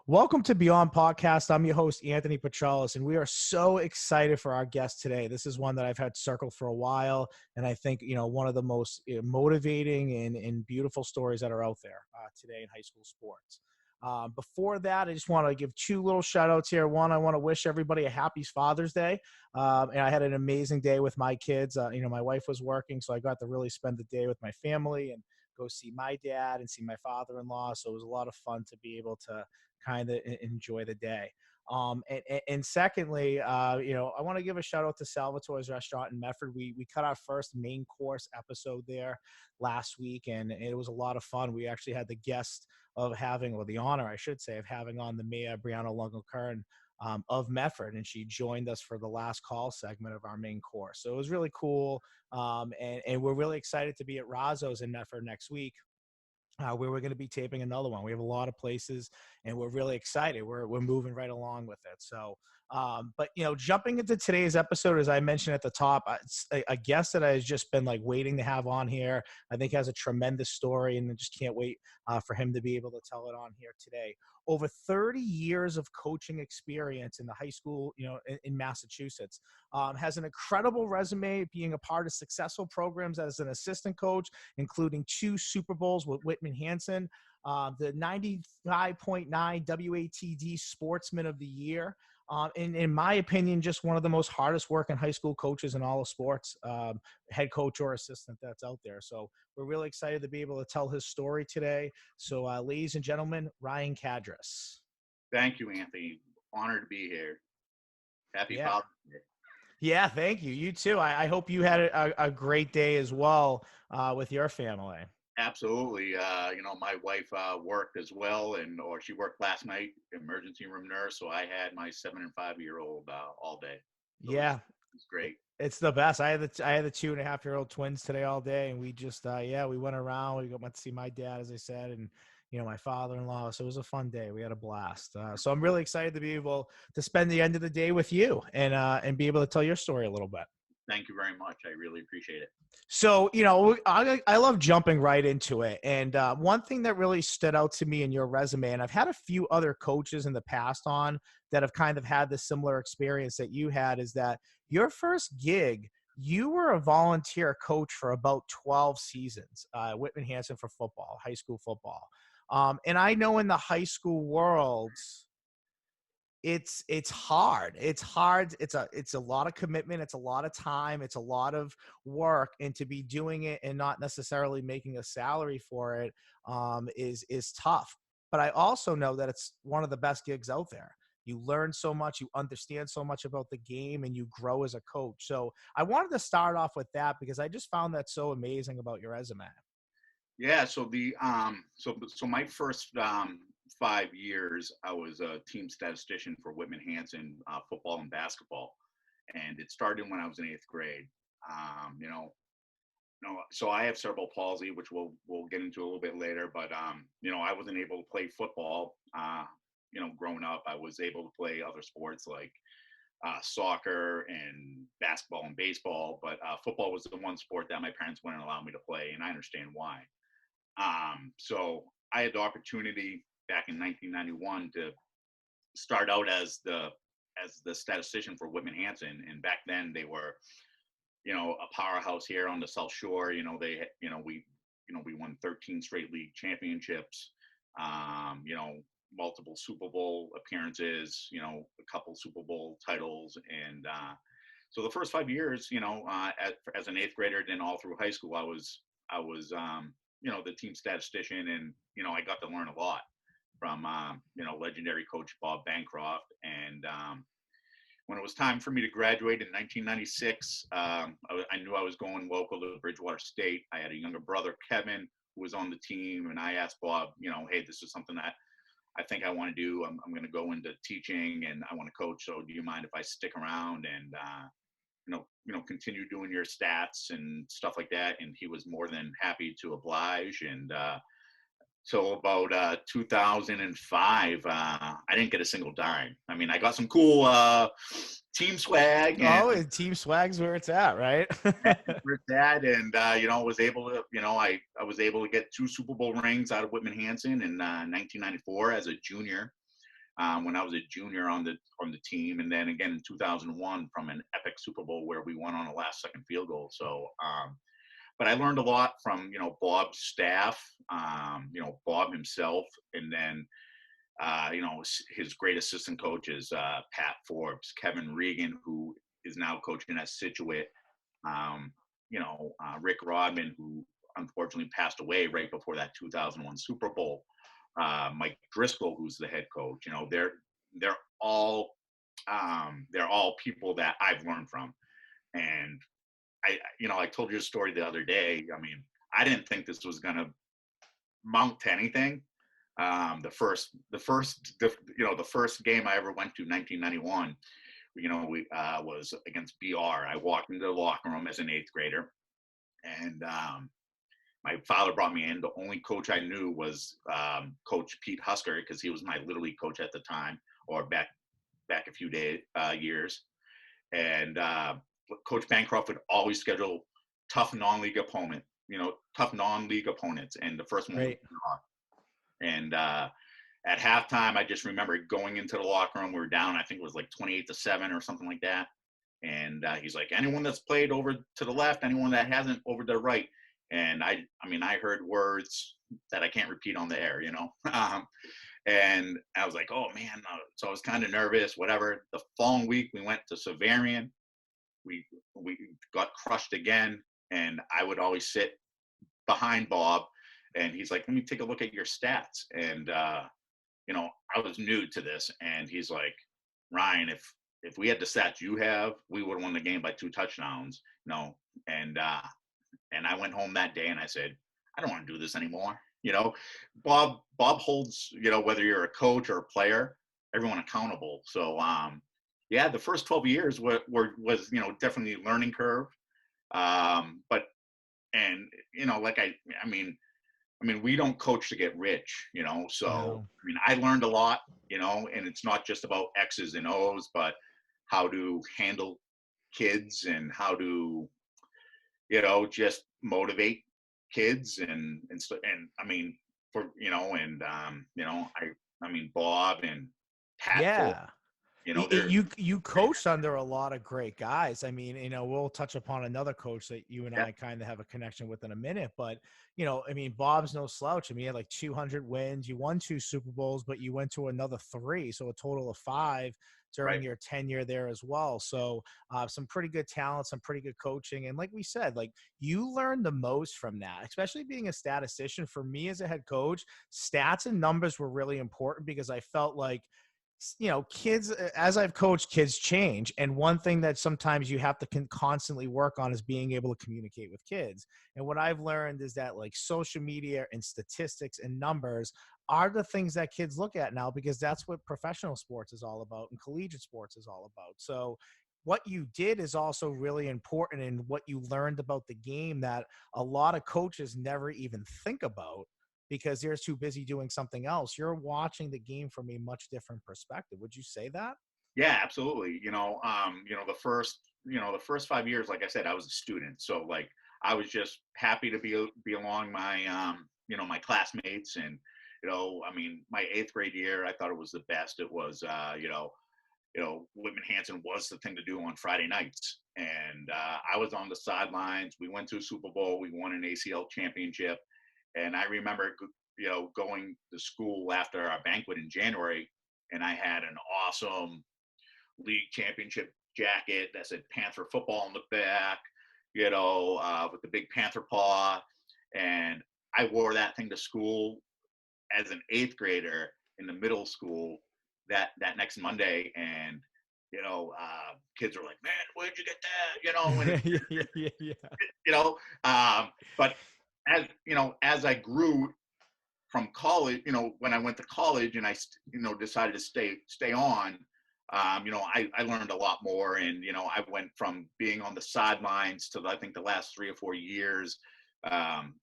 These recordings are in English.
Welcome to Beyond Podcast. I'm your host, Anthony Petralis, and we are so excited for our guest today. This is one that I've had circled for a while, and I think, one of the most motivating and beautiful stories that are out there today in high school sports. Before that, I just want to give two little shout outs here. One, I want to wish everybody a happy Father's Day. And I had an amazing day with my kids. My wife was working, so I got to really spend the day with my family and go see my dad and see my father-in-law. So it was a lot of fun to be able to kind of enjoy the day. And secondly, I want to give a shout out to Salvatore's Restaurant in Medford. We cut our first main course episode there last week, and it was a lot of fun. We actually had the guest of having, or the honor, I should say, of having on the Mayor, Brianna Lungo-Kern of Medford, and she joined us for the last call segment of our main course. So it was really cool, and we're really excited to be at Razzo's in Medford next week. Where we're going to be taping another one. We have a lot of places, and we're really excited. We're moving right along with it. So, but jumping into today's episode, as I mentioned at the top, it's a guest that I've just been waiting to have on here. I think has a tremendous story, and I just can't wait for him to be able to tell it on here today. Over 30 years of coaching experience in the high school, in Massachusetts. Has an incredible resume, being a part of successful programs as an assistant coach, including 2 Super Bowls with Whitman Hanson, the 95.9 WATD Sportsman of the Year. In my opinion, just one of the most hardest working high school coaches in all of sports, head coach or assistant that's out there. So we're really excited to be able to tell his story today. So ladies and gentlemen, Ryan Cadres. Thank you, Anthony. Honored to be here. Happy Father's Day. Yeah, thank you. You too. I hope you had a great day as well with your family. Absolutely. My wife worked as well, or she worked last night, emergency room nurse. So I had my 7 and 5-year-old all day. So yeah, it's great. It's the best. I had the 2.5-year-old twins today all day, and we just we went around. We went to see my dad, as I said, and my father-in-law. So it was a fun day. We had a blast. So I'm really excited to be able to spend the end of the day with you and be able to tell your story a little bit. Thank you very much. I really appreciate it. So, I love jumping right into it. And one thing that really stood out to me in your resume, and I've had a few other coaches in the past on that have kind of had the similar experience that you had, is that your first gig, you were a volunteer coach for about 12 seasons, Whitman Hanson for football, high school football. And I know in the high school world, it's hard. It's hard. It's a lot of commitment. It's a lot of time. It's a lot of work, and to be doing it and not necessarily making a salary for it is tough. But I also know that it's one of the best gigs out there. You learn so much, you understand so much about the game, and you grow as a coach. So I wanted to start off with that because I just found that so amazing about your resume. Yeah. So so my first 5 years, I was a team statistician for Whitman Hanson football and basketball, and it started when I was in 8th grade. So I have cerebral palsy, which we'll get into a little bit later. But I wasn't able to play football. Growing up, I was able to play other sports like soccer and basketball and baseball, but football was the one sport that my parents wouldn't allow me to play, and I understand why. So I had the opportunity back in 1991 to start out as the statistician for Whitman Hanson, and back then they were, a powerhouse here on the South Shore. We won 13 straight league championships. Multiple Super Bowl appearances. A couple Super Bowl titles, and so the first 5 years, as an 8th grader, then all through high school, I was the team statistician, and I got to learn a lot from legendary coach Bob Bancroft. And when it was time for me to graduate in 1996, I knew I was going local to Bridgewater State. I had a younger brother, Kevin, who was on the team, and I asked Bob, hey, this is something that I think I want to do. I'm going to go into teaching, and I want to coach. So do you mind if I stick around and continue doing your stats and stuff like that? And he was more than happy to oblige. And so about 2005, I didn't get a single dime. I mean, I got some cool team swag. And team swag's where it's at, right? Where it's at, and was able to, I was able to get 2 Super Bowl rings out of Whitman Hanson in 1994 as a junior. when I was a junior on the team, and then again in 2001 from an epic Super Bowl where we won on a last second field goal. So, but I learned a lot from Bob's staff, Bob himself, and then his great assistant coaches, Pat Forbes, Kevin Regan, who is now coaching at Scituate, Rick Rodman, who unfortunately passed away right before that 2001 Super Bowl. Mike Driscoll, who's the head coach. They're all people that I've learned from. And I told you a story the other day. I mean, I didn't think this was going to mount to anything. The first game I ever went to, 1991, we was against BR. I walked into the locker room as an 8th grader, and my father brought me in. The only coach I knew was Coach Pete Husker, because he was my Little League coach at the time, or back a few years. And Coach Bancroft would always schedule tough non-league opponents. And the first one was BR. And at halftime, I just remember going into the locker room. We were down, I think it was like 28-7 or something like that. And he's like, anyone that's played over to the left, anyone that hasn't over to the right. And I heard words that I can't repeat on the air, and I was like, oh man. So I was kind of nervous, whatever. The following week we went to Severian. We got crushed again. And I would always sit behind Bob, and he's like, let me take a look at your stats. And, I was new to this, and he's like, Ryan, if we had the stats you have, we would have won the game by 2 touchdowns, and I went home that day and I said, I don't want to do this anymore. Bob holds, whether you're a coach or a player, everyone accountable. So, the first 12 years was definitely a learning curve. We don't coach to get rich, so, No. I learned a lot, and it's not just about X's and O's, but how to handle kids and how to, just motivate kids Bob and Pat, Yeah. they're You coached under a lot of great guys. I mean, we'll touch upon another coach that you and yeah, I kind of have a connection with in a minute, but Bob's no slouch. I mean, he had like 200 wins. You won 2 Super Bowls, but you went to another 3, so a total of 5 during right. your tenure there as well. So some pretty good talent, some pretty good coaching. And like we said, like you learned the most from that, especially being a statistician. For me as a head coach, stats and numbers were really important because I felt like, kids, as I've coached, kids change. And one thing that sometimes you have to constantly work on is being able to communicate with kids. And what I've learned is that like social media and statistics and numbers are the things that kids look at now, because that's what professional sports is all about and collegiate sports is all about. So what you did is also really important, in what you learned about the game that a lot of coaches never even think about because they're too busy doing something else. You're watching the game from a much different perspective. Would you say that? Yeah, absolutely. The first 5 years, like I said, I was a student. So like, I was just happy to be along my, my classmates. And, my 8th grade year, I thought it was the best. It was, Whitman Hanson was the thing to do on Friday nights. And I was on the sidelines. We went to a Super Bowl. We won an ACL championship. And I remember, going to school after our banquet in January, and I had an awesome league championship jacket that said Panther football on the back, with the big Panther paw. And I wore that thing to school as an 8th grader in the middle school that next Monday. And, kids were like, man, where'd you get that? And Yeah. But as I grew from college, when I went to college and I, decided to stay on, I learned a lot more. And, I went from being on the sidelines to, I think, the last 3 or 4 years.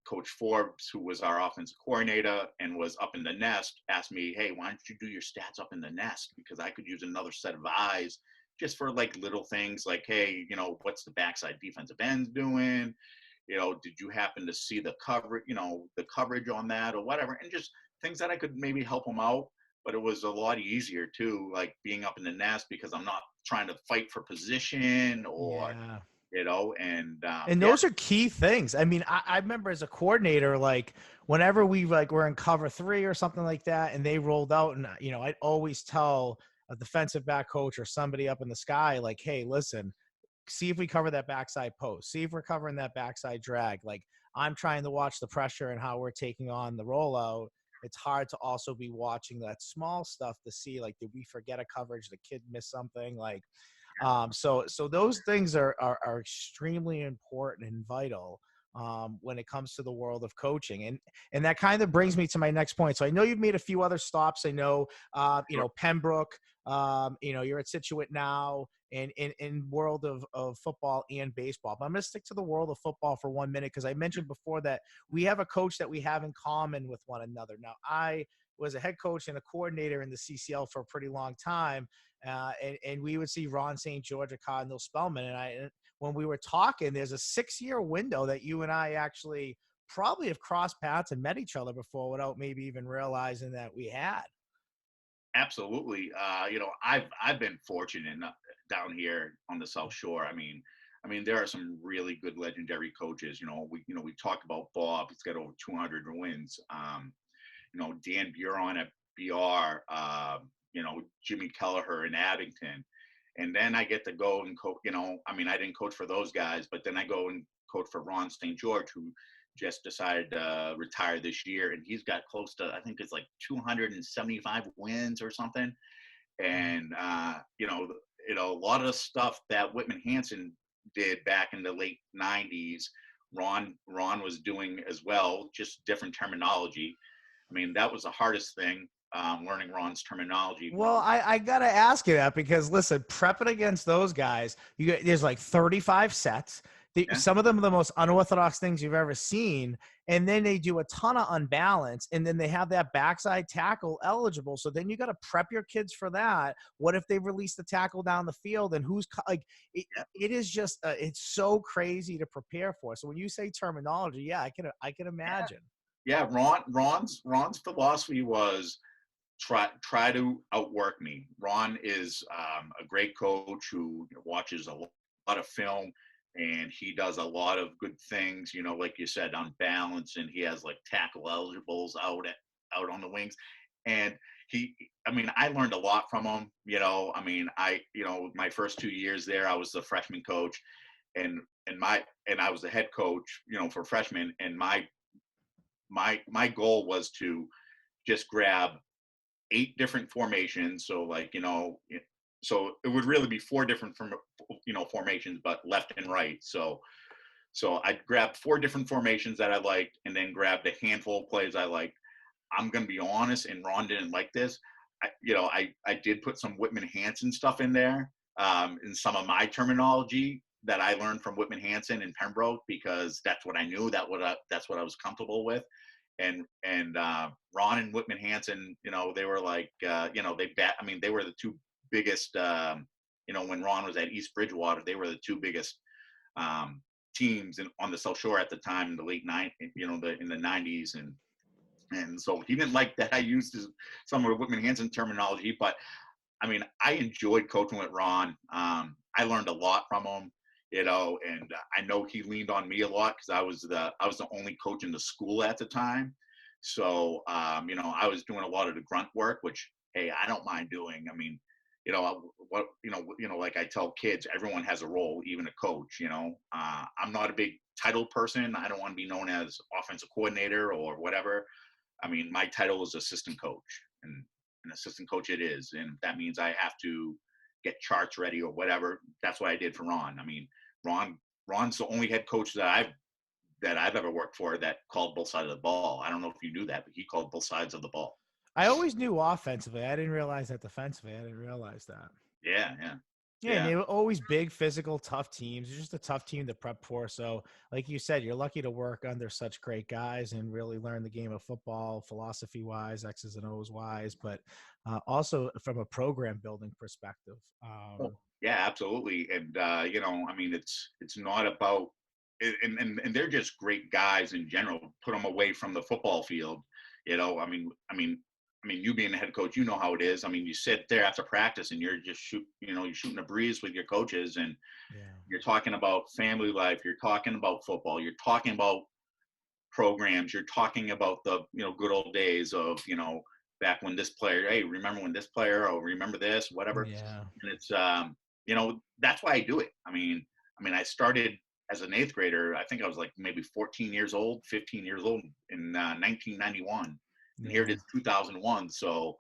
Coach Forbes, who was our offensive coordinator and was up in the nest, asked me, hey, why don't you do your stats up in the nest? Because I could use another set of eyes just for like little things like, hey, what's the backside defensive ends doing? Did you happen to see the coverage on that or whatever? And just things that I could maybe help them out. but it was a lot easier too, like being up in the nest because I'm not trying to fight for position or, Yeah. and And yeah, those are key things. I mean, I remember as a coordinator, like whenever we like were in cover three or something like that, and they rolled out, and I'd always tell a defensive back coach or somebody up in the sky, like, hey, listen, see if we cover that backside post, see if we're covering that backside drag. Like, I'm trying to watch the pressure and how we're taking on the rollout. It's hard to also be watching that small stuff to see, like, did we forget a coverage? The kid missed something? Like, so those things are extremely important and vital when it comes to the world of coaching. And that kind of brings me to my next point. So I know you've made a few other stops. I know, sure. Pembroke, you're at Scituate now, and in world of football and baseball. But I'm going to stick to the world of football for 1 minute, because I mentioned before that we have a coach that we have in common with one another. Now, I was a head coach and a coordinator in the CCL for a pretty long time. And we would see Ron St. George or Cardinal Spellman. And when we were talking, there's a 6-year window that you and I actually probably have crossed paths and met each other before without maybe even realizing that we had. Absolutely. I've been fortunate enough down here on the South Shore. I mean, there are some really good legendary coaches. We talked about Bob. He's got over 200 wins. Dan Buron at BR. Jimmy Kelleher in Abington, and then I get to go and coach. I didn't coach for those guys, but then I go and coach for Ron St. George, who just decided to retire this year, and he's got close to, I think it's like 275 wins or something. Mhm. And a lot of the stuff that Whitman Hansen did back in the late '90s, Ron was doing as well, just different terminology. I mean, that was the hardest thing, learning Ron's terminology. Well, I gotta ask you that, because listen, prepping against those guys, there's like 35 sets. Yeah, Some of them are the most unorthodox things you've ever seen, and then they do a ton of unbalance, and then they have that backside tackle eligible. So then you got to prep your kids for that. What if they release the tackle down the field, and like it is just it's so crazy to prepare for. So when you say terminology, yeah, I can yeah, imagine. yeah. Ron's philosophy was try to outwork me. Ron is a great coach who watches a lot of film, and he does a lot of good things. Like you said, on balance, and he has like tackle eligibles out on the wings, and he. I mean, I learned a lot from him. My first 2 years there, I was the freshman coach, and I was the head coach. For freshmen, and my goal was to just grab 8 different formations. So it would really be 4 different formations, but left and right. So I grabbed 4 different formations that I liked, and then grabbed a handful of plays I liked. I'm gonna be honest, and Ron didn't like this. I did put some Whitman Hansen stuff in there, in some of my terminology that I learned from Whitman Hansen and Pembroke, because that's what I knew. That's what I was comfortable with. And Ron and Whitman Hansen, they were like, they were the two biggest. When Ron was at East Bridgewater, they were the two biggest teams on the South Shore at the time in the late '90s, in the '90s, and so he didn't like that I used some of Whitman Hansen terminology. But I mean, I enjoyed coaching with Ron. I learned a lot from him, and I know he leaned on me a lot because I was the only coach in the school at the time. So, I was doing a lot of the grunt work, which, hey, I don't mind doing. I mean, like I tell kids, everyone has a role, even a coach. I'm not a big title person. I don't want to be known as offensive coordinator or whatever. I mean, my title is assistant coach, and an assistant coach it is, and that means I have to get charts ready or whatever. That's what I did for Ron. I mean, Ron's the only head coach that I've ever worked for that called both sides of the ball. I don't know if you knew that, but he called both sides of the ball. I always knew offensively. I didn't realize that defensively. I didn't realize that. Yeah, yeah, Yeah, and yeah. they were always big, physical, tough teams. It's just a tough team to prep for. So, like you said, you're lucky to work under such great guys and really learn the game of football, philosophy wise, X's and O's wise, but also from a program building perspective. Well, yeah, absolutely. And I mean, it's not about, and they're just great guys in general. Put them away from the football field. I mean, I mean, you being the head coach, you know how it is. I mean, you sit there after practice and you're just you're shooting a breeze with your coaches, and Yeah. you're talking about family life, you're talking about football, you're talking about programs, you're talking about the, good old days of, back when this player, hey, remember when this player, or remember this, whatever. Yeah. And it's, that's why I do it. I started as an eighth grader. I think I was like maybe 14 years old, 15 years old in 1991. And here it Yeah. is 2001. So,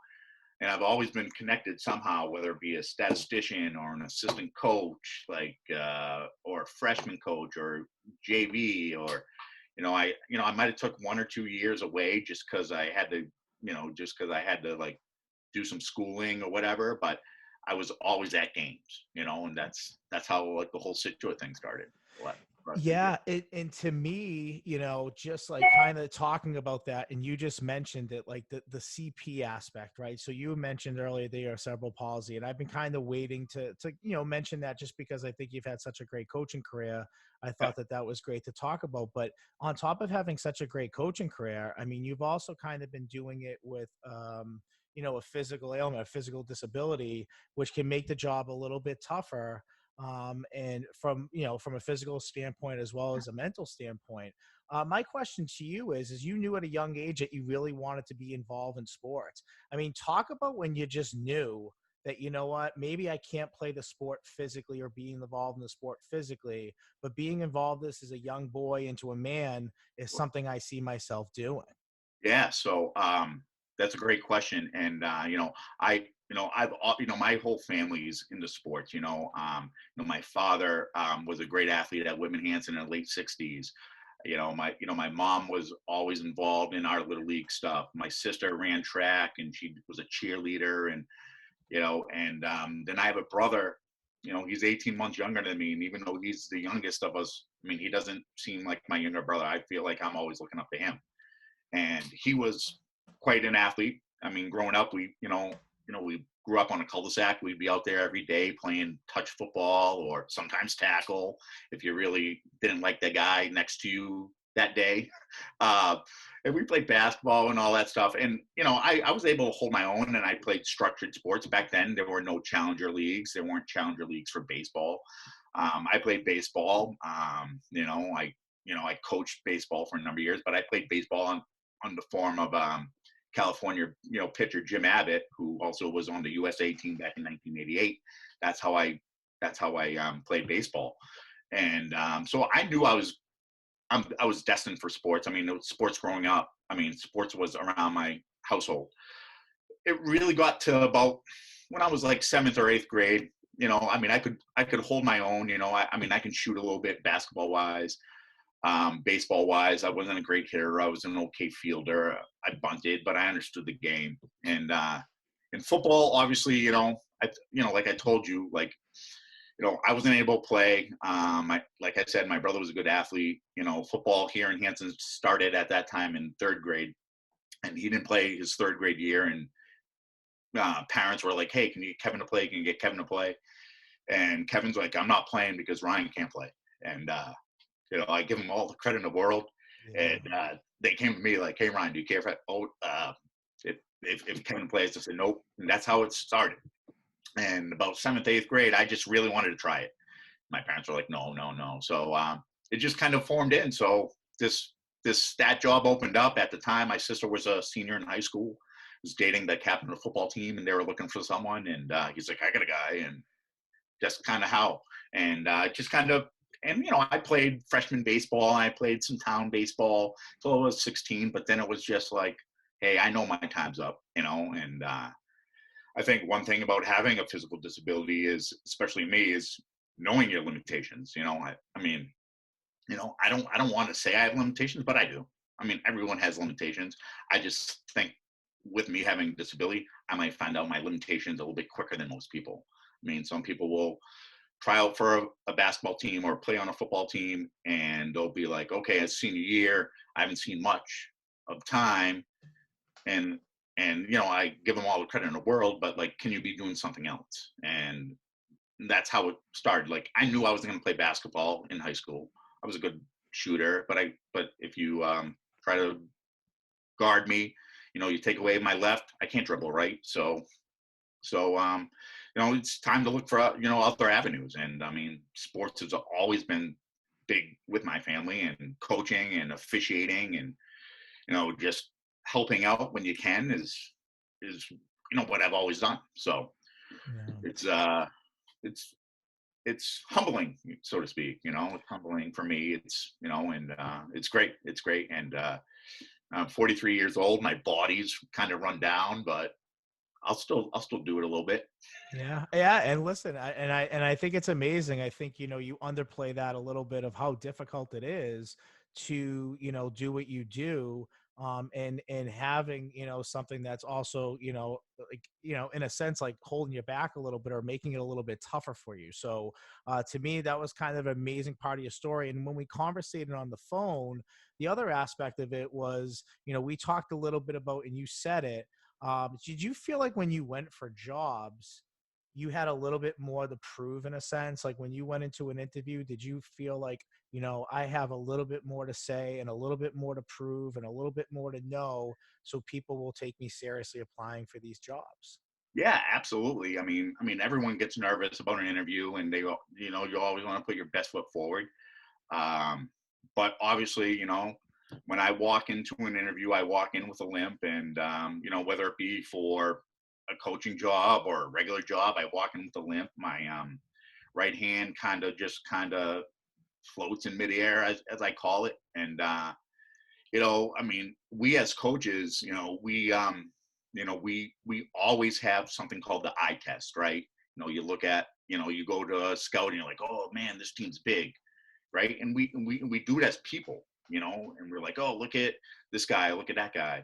and I've always been connected somehow, whether it be a statistician or an assistant coach, or a freshman coach or JV, or, I might have took 1 or 2 years away just because I had to, like do some schooling or whatever, but I was always at games, and that's how like the whole Scituate thing started. The last few years. Yeah, and to me, just like kind of talking about that, and you just mentioned it, like the CP aspect, right? So you mentioned earlier they are cerebral palsy, and I've been kind of waiting to mention that, just because I think you've had such a great coaching career. I Yeah. thought that was great to talk about. But on top of having such a great coaching career, I mean, you've also kind of been doing it with a physical ailment, a physical disability, which can make the job a little bit tougher, and from a physical standpoint as well as a mental standpoint. My question to you is you knew at a young age that you really wanted to be involved in sports. I mean, talk about when you just knew that, you know what, maybe I can't play the sport physically or being involved in the sport physically, but being involved this as a young boy into a man is something I see myself doing. Yeah, so that's a great question, and my whole family's into sports. My father was a great athlete at Whitman Hanson in the late '60s. My mom was always involved in our little league stuff. My sister ran track, and she was a cheerleader, and then I have a brother. He's 18 months younger than me, and even though he's the youngest of us, I mean, he doesn't seem like my younger brother. I feel like I'm always looking up to him, and he was quite an athlete. I mean, growing up, we grew up on a cul-de-sac. We'd be out there every day playing touch football or sometimes tackle if you really didn't like the guy next to you that day. Uh, and we played basketball and all that stuff. And, I was able to hold my own, and I played structured sports. Back then, there were no challenger leagues. There weren't challenger leagues for baseball. I played baseball. I coached baseball for a number of years, but I played baseball on the form of California, pitcher Jim Abbott, who also was on the USA team back in 1988. That's how I played baseball, and so I knew I was destined for sports. I mean, sports growing up. I mean, sports was around my household. It really got to about when I was like seventh or eighth grade. I mean, I could hold my own. I mean, I can shoot a little bit basketball wise. Baseball wise, I wasn't a great hitter. I was an okay fielder. I bunted, but I understood the game. And in football, obviously, like I told you, I wasn't able to play. Like I said, my brother was a good athlete. Football here in Hanson started at that time in third grade, and he didn't play his third grade year. And parents were like, "Hey, can you get Kevin to play? Can you get Kevin to play?" And Kevin's like, "I'm not playing because Ryan can't play." And I give them all the credit in the world. Yeah. And they came to me like, "Hey, Ryan, do you care if Kevin plays?" I said, "Nope." And that's how it started. And about seventh, eighth grade, I just really wanted to try it. My parents were like, "No, no, no." So it just kind of formed in. So this stat job opened up at the time. My sister was a senior in high school, was dating the captain of the football team, and they were looking for someone. And he's like, "I got a guy," and just kind of how. And just kind of, and I played freshman baseball, and I played some town baseball till I was 16. But then it was just like, hey, I know my time's up, and I think one thing about having a physical disability is, especially me, is knowing your limitations. I mean, I don't want to say I have limitations, but I do. I mean, everyone has limitations. I just think with me having a disability, I might find out my limitations a little bit quicker than most people. I mean, some people will try out for a basketball team or play on a football team, and they'll be like, okay, it's senior year, I haven't seen much of time, and I give them all the credit in the world, but like, can you be doing something else? And that's how it started. Like, I knew I was going to play basketball in high school. I was a good shooter, but if you try to guard me, You take away my left, I can't dribble right. So it's time to look for other avenues. And I mean, sports has always been big with my family, and coaching and officiating, and just helping out when you can is what I've always done. So Yeah. it's it's it's humbling, so to speak. It's humbling for me. And it's great. It's great. And I'm 43 years old. My body's kind of run down, but I'll still do it a little bit. Yeah, yeah, and listen, I think it's amazing. I think you underplay that a little bit of how difficult it is to do what you do, and having something that's also like in a sense like holding you back a little bit or making it a little bit tougher for you. So to me, that was kind of an amazing part of your story. And when we conversated on the phone, the other aspect of it was we talked a little bit about, and you said it. Did you feel like when you went for jobs, you had a little bit more to prove in a sense? Like when you went into an interview, did you feel like, I have a little bit more to say and a little bit more to prove and a little bit more to know so people will take me seriously applying for these jobs? Yeah, absolutely. I mean, everyone gets nervous about an interview, and you always want to put your best foot forward. Um, but obviously, when I walk into an interview, I walk in with a limp, and whether it be for a coaching job or a regular job, I walk in with a limp. My right hand kind of floats in midair, as I call it. And I mean, we as coaches, we always have something called the eye test, right? You look at, you go to a scout and you're like, oh man, this team's big, right? And we do it as people, and we're like, oh, look at this guy, look at that guy.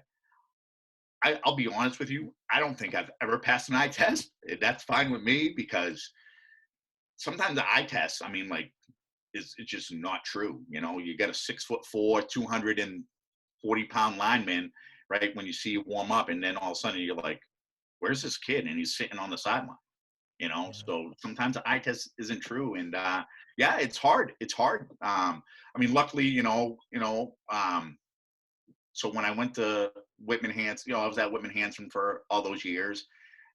I'll be honest with you, I don't think I've ever passed an eye test. That's fine with me, because sometimes the eye test, I mean, like, it's just not true. You got a 6'4", 240-pound lineman, right? When you see you warm up, and then all of a sudden you're like, where's this kid? And he's sitting on the sideline. Yeah. So sometimes the eye test isn't true. And yeah, it's hard. It's hard. I mean, luckily, so when I went to Whitman Hanson, I was at Whitman Hanson for all those years.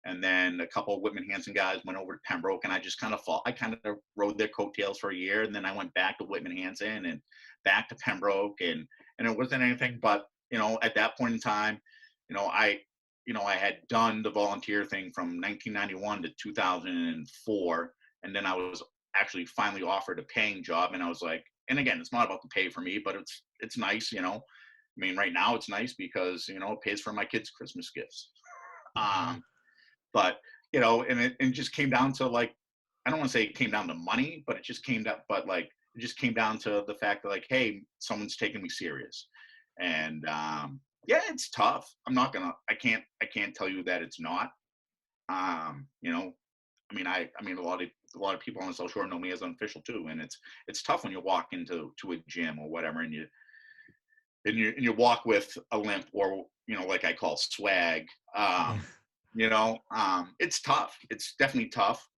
And then a couple of Whitman Hanson guys went over to Pembroke, and I just I kind of rode their coattails for a year. And then I went back to Whitman Hanson and back to Pembroke, and it wasn't anything but, at that point in time, I had done the volunteer thing from 1991 to 2004. And then I was actually finally offered a paying job. And I was like, and again, it's not about the pay for me, but it's nice. I mean, right now it's nice because, it pays for my kids' Christmas gifts. Yeah. Um, but, and it just came down to, like, I don't want to say it came down to money, but it just came down, but like, it just came down to the fact that, like, hey, someone's taking me serious. And yeah, it's tough. I can't tell you that it's not. I mean, a lot of people on the South Shore know me as unofficial too, and it's tough when you walk into a gym or whatever, and you walk with a limp, or like I call swag. Yeah. It's tough. It's definitely tough.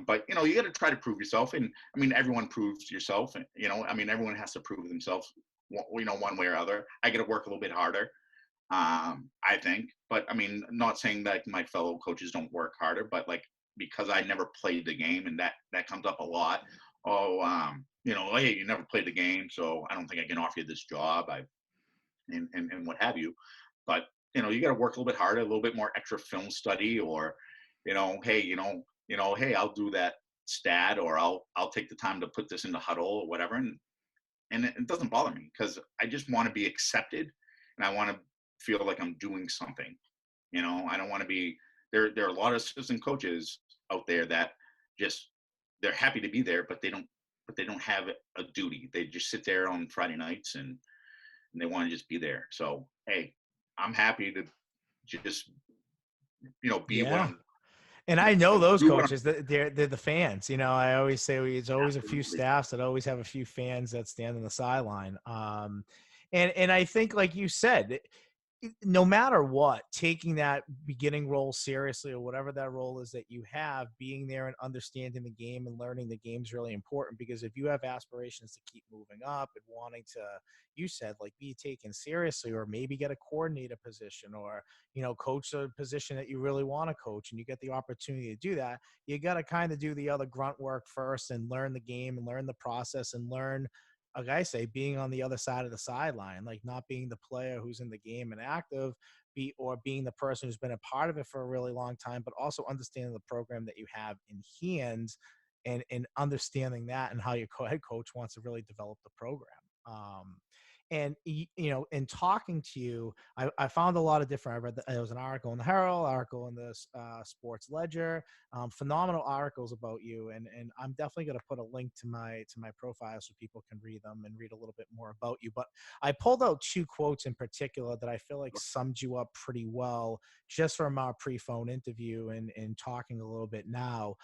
But you got to try to prove yourself, and I mean, everyone proves yourself. And, I mean, everyone has to prove themselves, one way or other. I got to work a little bit harder, I think. But I mean, not saying that my fellow coaches don't work harder, but like, because I never played the game, and that comes up a lot. Oh, hey, you never played the game, so I don't think I can offer you this job. And what have you. But you got to work a little bit harder, a little bit more extra film study, or hey, hey, I'll do that stat, or I'll take the time to put this in the huddle or whatever. And it doesn't bother me, because I just want to be accepted, and I want to feel like I'm doing something. I don't want to be there. There are a lot of assistant coaches out there that just, they're happy to be there, but they don't have a duty. They just sit there on Friday nights, and they want to just be there. So, hey, I'm happy to just, be what Yeah. I'm, And I know those do what I'm coaches that they're the fans. I always say it's always a few absolutely. staffs that always have a few fans that stand on the sideline. And I think, like you said, no matter what, taking that beginning role seriously or whatever that role is that you have, being there and understanding the game and learning the game is really important, because if you have aspirations to keep moving up and wanting to, you said, like, be taken seriously, or maybe get a coordinator position, or, coach a position that you really want to coach, and you get the opportunity to do that, you got to kind of do the other grunt work first and learn the game and learn the process and learn, like I say, being on the other side of the sideline, like not being the player who's in the game and active, or being the person who's been a part of it for a really long time, but also understanding the program that you have in hands, and understanding that, and how your head coach wants to really develop the program. And in talking to you, I found a lot of different. I read there was an article in the Herald, article in the Sports Ledger, phenomenal articles about you, and I'm definitely going to put a link to my profile so people can read them and read a little bit more about you. But I pulled out two quotes in particular that I feel like summed you up pretty well, just from our pre-phone interview and talking a little bit now.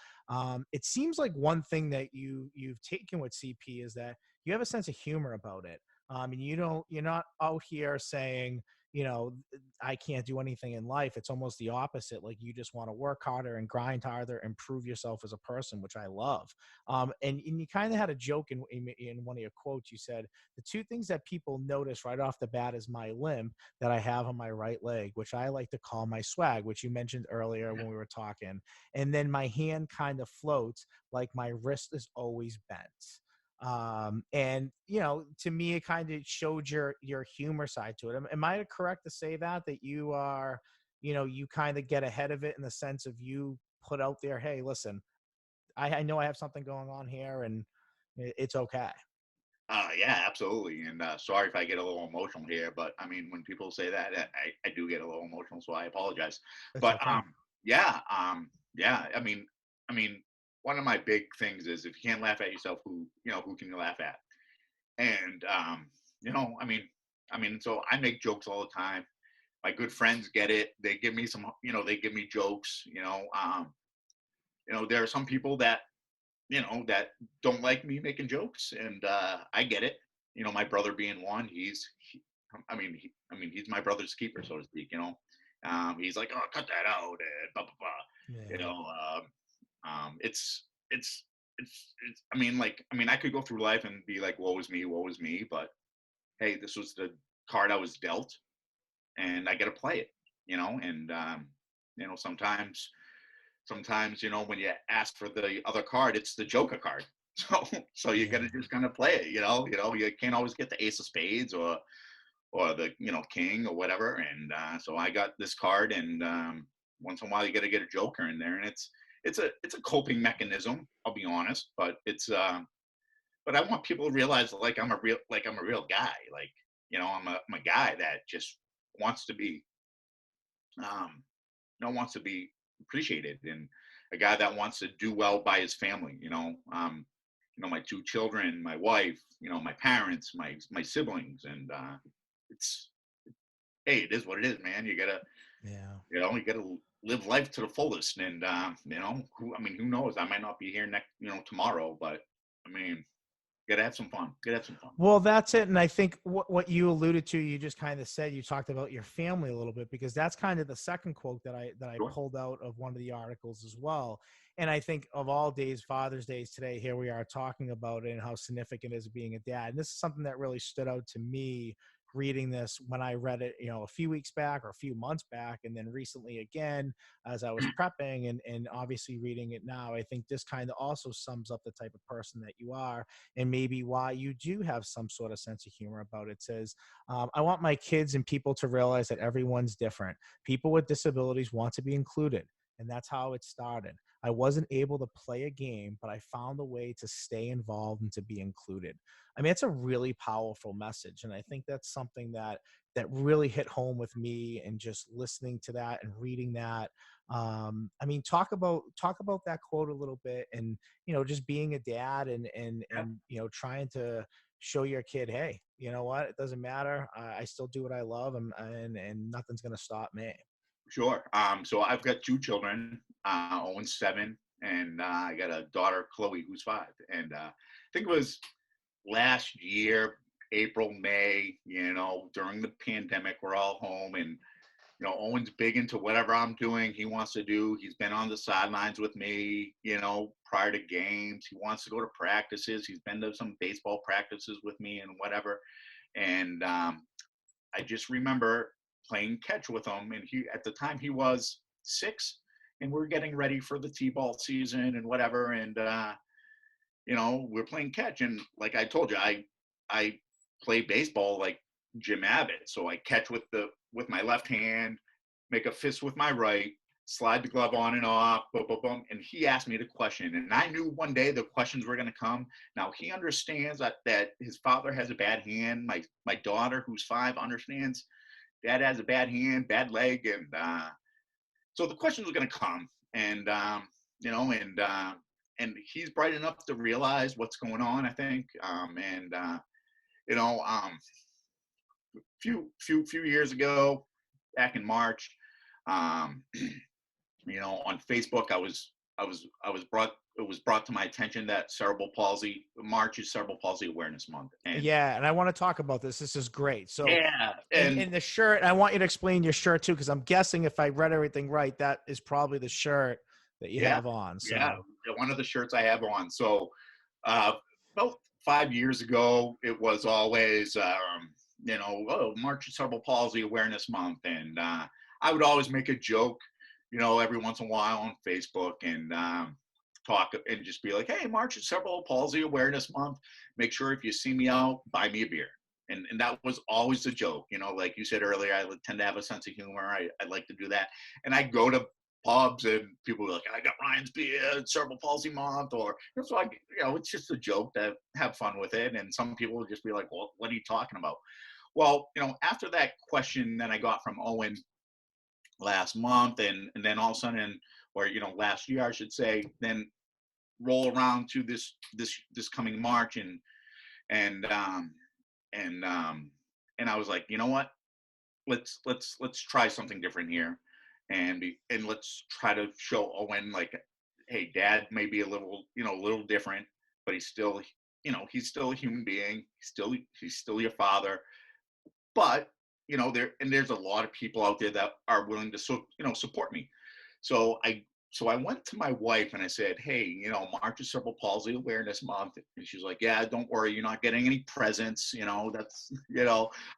It seems like one thing that you've taken with CP is that you have a sense of humor about it. And you're not out here saying, I can't do anything in life. It's almost the opposite. Like, you just want to work harder and grind harder and prove yourself as a person, which I love. And you kind of had a joke in one of your quotes. You said, the two things that people notice right off the bat is my limp that I have on my right leg, which I like to call my swag, which you mentioned earlier when we were talking. And then my hand kind of floats, like my wrist is always bent. And to me, it kind of showed your humor side to it. Am I correct to say that you are, you kind of get ahead of it in the sense of, you put out there, hey, listen, I know I have something going on here, and it's okay. Yeah, absolutely. And sorry if I get a little emotional here, but I mean, when people say that, I do get a little emotional, so I apologize. It's But okay. yeah, yeah. I mean, one of my big things is, if you can't laugh at yourself, who can you laugh at? And so I make jokes all the time. My good friends get it. They give me they give me jokes. There are some people that don't like me making jokes, and I get it. My brother being one, he's my brother's keeper, so to speak. He's like, oh, cut that out, and blah blah blah. You Yeah. know, I could go through life and be like, woe is me, but hey, this was the card I was dealt, and I got to play it. And sometimes when you ask for the other card, it's the joker card. So you got Yeah. to just kind of play it. You can't always get the ace of spades, or the king or whatever. And so I got this card, and once in a while you got to get a joker in there, and it's a coping mechanism. I'll be honest, but but I want people to realize, like, I'm a real guy. Like, I'm a guy that just wants to be um, wants to be appreciated, and a guy that wants to do well by his family. My two children, my wife, my parents, my siblings, and it's hey, it is what it is, man. Yeah. You gotta live life to the fullest, and who knows? I might not be here tomorrow, but I mean, gotta have some fun. Gotta have some fun. Well, that's it. And I think what you alluded to, you just kind of said, you talked about your family a little bit, because that's kind of the second quote that I Sure. pulled out of one of the articles as well. And I think, of all days, Father's Day is today. Here we are talking about it and how significant it is being a dad. And this is something that really stood out to me reading this when I read it, a few weeks back or a few months back, and then recently again as I was prepping, and obviously reading it now. I think this kind of also sums up the type of person that you are, and maybe why you do have some sort of sense of humor about it. It says, I want my kids and people to realize that everyone's different. People with disabilities want to be included. And that's how it started. I wasn't able to play a game, but I found a way to stay involved and to be included. I mean, it's a really powerful message. And I think that's something that really hit home with me, and just listening to that and reading that. I mean, talk about that quote a little bit, and just being a dad, Yeah. and trying to show your kid, hey, you know what, it doesn't matter, I still do what I love, and nothing's going to stop me. Sure. So I've got two children, Owen's 7, and I got a daughter, Chloe, who's 5. And I think it was last year, April, May, during the pandemic, we're all home, and Owen's big into whatever I'm doing. He wants to do. He's been on the sidelines with me, prior to games. He wants to go to practices. He's been to some baseball practices with me and whatever. And I just remember playing catch with him. And at the time he was 6, and we're getting ready for the T-ball season and whatever. And, we're playing catch. And like I told you, I play baseball like Jim Abbott. So I catch with my left hand, make a fist with my right, slide the glove on and off, boom, boom, boom. And he asked me the question. And I knew one day the questions were going to come. Now he understands that his father has a bad hand. My daughter, who's 5, understands dad has a bad hand, bad leg. And so the questions were going to come. And, and he's bright enough to realize what's going on, I think. Few years ago, back in March, on Facebook, it was brought to my attention that March is Cerebral Palsy Awareness Month. And I want to talk about this. This is great. So yeah, and the shirt, I want you to explain your shirt too, because I'm guessing if I read everything right, that is probably the shirt that you have on. So. Yeah, one of the shirts I have on. So about 5 years ago, it was always, March is Cerebral Palsy Awareness Month. And I would always make a joke, every once in a while on Facebook and talk and just be like, hey, March is Cerebral Palsy Awareness Month. Make sure if you see me out, buy me a beer. And that was always the joke. Like you said earlier, I tend to have a sense of humor. I like to do that. And I go to pubs and people were like, I got Ryan's beer, Cerebral Palsy Month, or so it's just a joke to have fun with it. And some people will just be like, well, what are you talking about? Well, after that question that I got from Owen last month, and then all of a sudden, or last year I should say, then roll around to this coming March, and I was like, you know what, let's try something different here. And let's try to show Owen, like, hey, dad may be a little different, but he's still a human being. He's still your father. But there's a lot of people out there that are willing to support me. So I went to my wife and I said, hey, March is Cerebral Palsy Awareness Month. And she's like, yeah, don't worry, you're not getting any presents. That's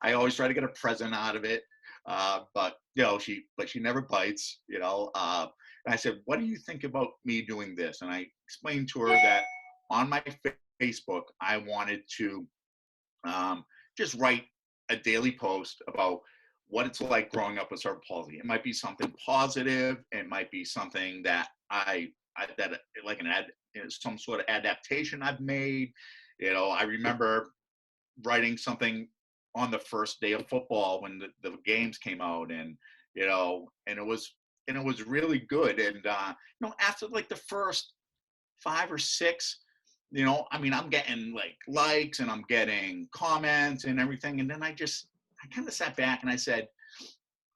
I always try to get a present out of it. But she never bites, and I said, what do you think about me doing this? And I explained to her that on my Facebook, I wanted to just write a daily post about what it's like growing up with cerebral palsy. It might be something positive. It might be something that some sort of adaptation I've made. I remember writing something on the first day of football when the games came out, and it was really good. And after like the first 5 or 6, I'm getting like likes and I'm getting comments and everything. And then I kind of sat back and I said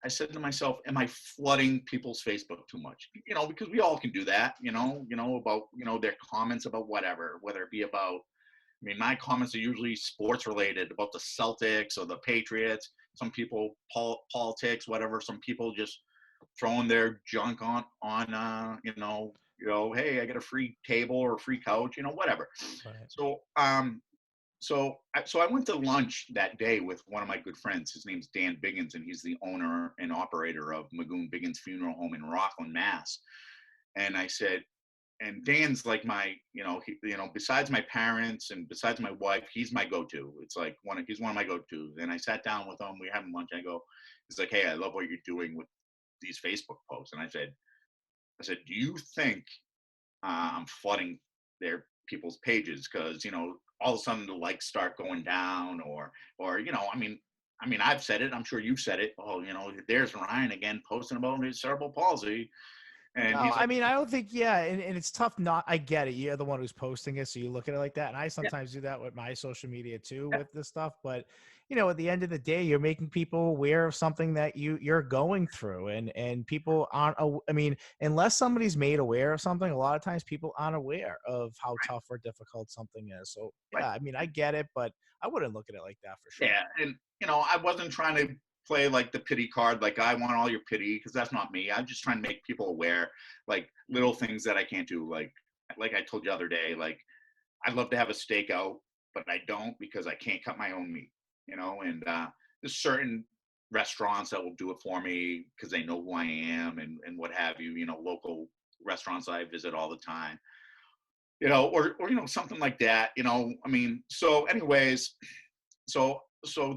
to myself, am I flooding people's Facebook too much? Because we all can do that, about, their comments about whatever, whether it be about, my comments are usually sports related, about the Celtics or the Patriots. Some people politics, whatever. Some people just throwing their junk on hey, I get a free table or a free couch, whatever. Right. So I went to lunch that day with one of my good friends. His name's Dan Biggins, and he's the owner and operator of Magoon Biggins Funeral Home in Rockland, Mass. And I said, and Dan's like my, besides my parents and besides my wife, he's my go-to. It's like he's one of my go-tos. And I sat down with him. We were having lunch. He's like, hey, I love what you're doing with these Facebook posts. And I said, do you think I'm flooding their people's pages? Because all of a sudden the likes start going down, or I've said it. I'm sure you've said it. Oh, there's Ryan again posting about his cerebral palsy. And no, I don't think, and it's tough I get it. You're the one who's posting it, so you look at it like that. And I sometimes do that with my social media too, with this stuff. But you know, at the end of the day, you're making people aware of something that you're going through, and people aren't. I mean, unless somebody's made aware of something, a lot of times people aren't aware of how tough or difficult something is. So Right. yeah, I mean, I get it, but I wouldn't look at it like that for sure. Yeah, and I wasn't trying to play like the pity card, like I want all your pity, because that's not me. I'm just trying to make people aware, like little things that I can't do, like I told you the other day, like I'd love to have a steak out, but I don't because I can't cut my own meat, and there's certain restaurants that will do it for me because they know who I am and what have you, local restaurants I visit all the time, or something like that, I mean, so anyways, so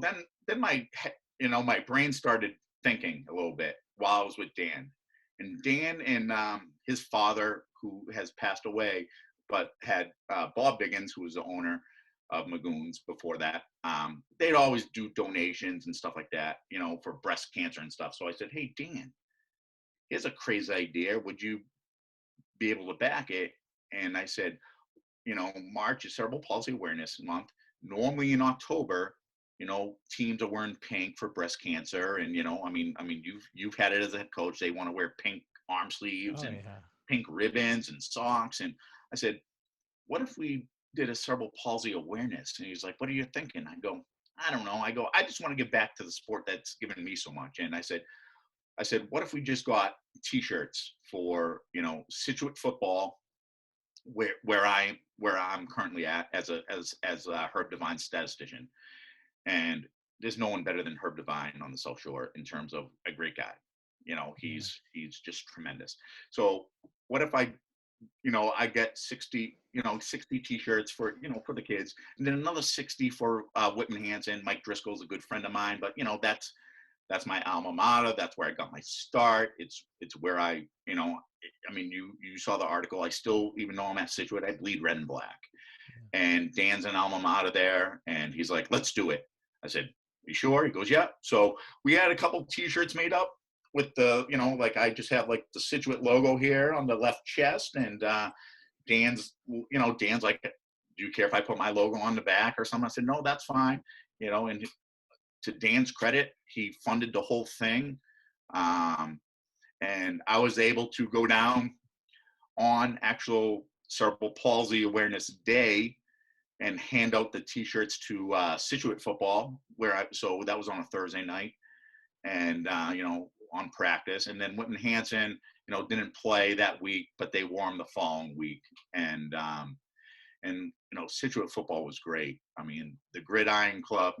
then my brain started thinking a little bit while I was with Dan, and Dan and his father, who has passed away, but had Bob Biggins, who was the owner of Magoons before that. They'd always do donations and stuff like that, for breast cancer and stuff. So I said, hey Dan, here's a crazy idea, would you be able to back it? And I said, March is Cerebral Palsy Awareness Month. Normally in October, teams are wearing pink for breast cancer, and I mean, you've had it as a head coach. They want to wear pink arm sleeves Oh and yeah. pink ribbons and socks. And I said, what if we did a cerebral palsy awareness? And he's like, what are you thinking? I go, I don't know. I go, I just want to give back to the sport that's given me so much. And I said, what if we just got T-shirts for Scituate football, where I'm currently at as a Herb Divine statistician, and there's no one better than Herb Divine on the South Shore in terms of a great guy. Yeah. He's just tremendous. So what if I get 60 T-shirts for the kids, and then another 60 for Whitman Hanson. Mike Driscoll's a good friend of mine, but that's my alma mater. That's where I got my start. It's where I mean, you saw the article. I still, even though I'm at Scituate, I bleed red and black. And Dan's an alma mater there, and he's like, let's do it. I said, you sure? He goes, yeah. So we had a couple T-shirts made up with the, like I just have like the Scituate logo here on the left chest, and Dan's like, do you care if I put my logo on the back or something? I said, no, that's fine. And to Dan's credit, he funded the whole thing. And I was able to go down on actual Cerebral Palsy Awareness Day and hand out the T-shirts to Scituate football, so that was on a Thursday night, and on practice. And then Whitman Hanson, didn't play that week, but they wore him the following week. And Scituate football was great. I mean, the Gridiron Club,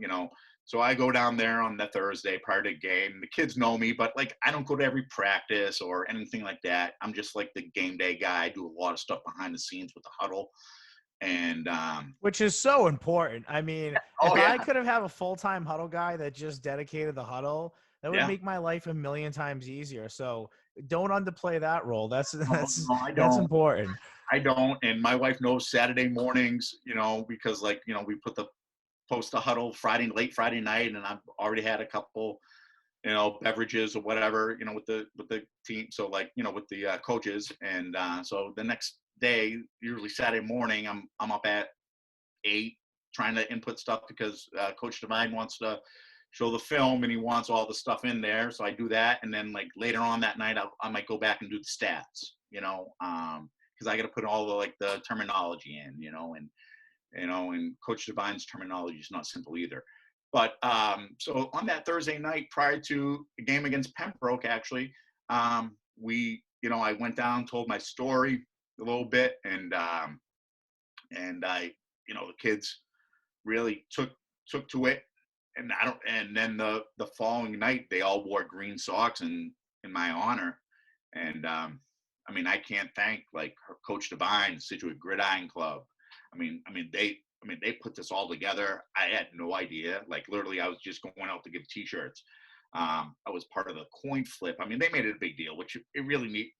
So I go down there on the Thursday prior to the game. The kids know me, but like I don't go to every practice or anything like that. I'm just like the game day guy. I do a lot of stuff behind the scenes with the huddle. And Which is so important. I mean, if oh I yeah, could have had a full-time huddle guy that just dedicated the huddle, that would yeah. make my life a million times easier. So don't underplay that role. That's No, that's no, I that's don't. important. I don't. And my wife knows Saturday mornings, because we put the post the huddle late Friday night, and I've already had a couple, beverages or whatever, with the team. So with the coaches, and so the next day, usually Saturday morning, I'm up at 8 trying to input stuff because Coach Devine wants to show the film and he wants all the stuff in there. So I do that, and then like later on that night, I might go back and do the stats, because I got to put all the terminology in, and Coach Devine's terminology is not simple either. But so on that Thursday night prior to the game against Pembroke, actually, I went down, told my story a little bit, and the kids really took to it. And then the following night they all wore green socks in my honor. And I mean, I can't thank like Coach Devine, Scituate Gridiron Club. They put this all together. I had no idea. Like literally, I was just going out to give T-shirts. I was part of the coin flip. I mean, they made it a big deal, which it really need.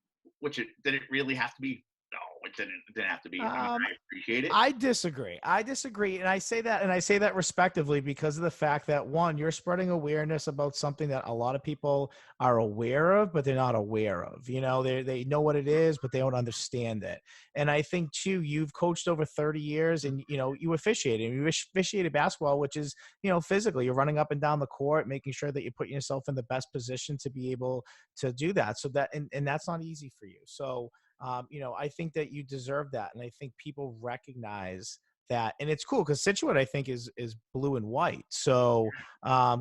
Did it really have to be? No. it didn't have to be. I mean, Um, I appreciate it. I disagree. And I say that respectively because of the fact that one, you're spreading awareness about something that a lot of people are aware of, but they're not aware of. You know, they know what it is, but they don't understand it. And I think too, you've coached over 30 years, and you officiated basketball, which is physically you're running up and down the court, making sure that you put yourself in the best position to be able to do that. So that and that's not easy for you. So I think that you deserve that, and I think people recognize that, and it's cool because Scituate, I think, is blue and white, so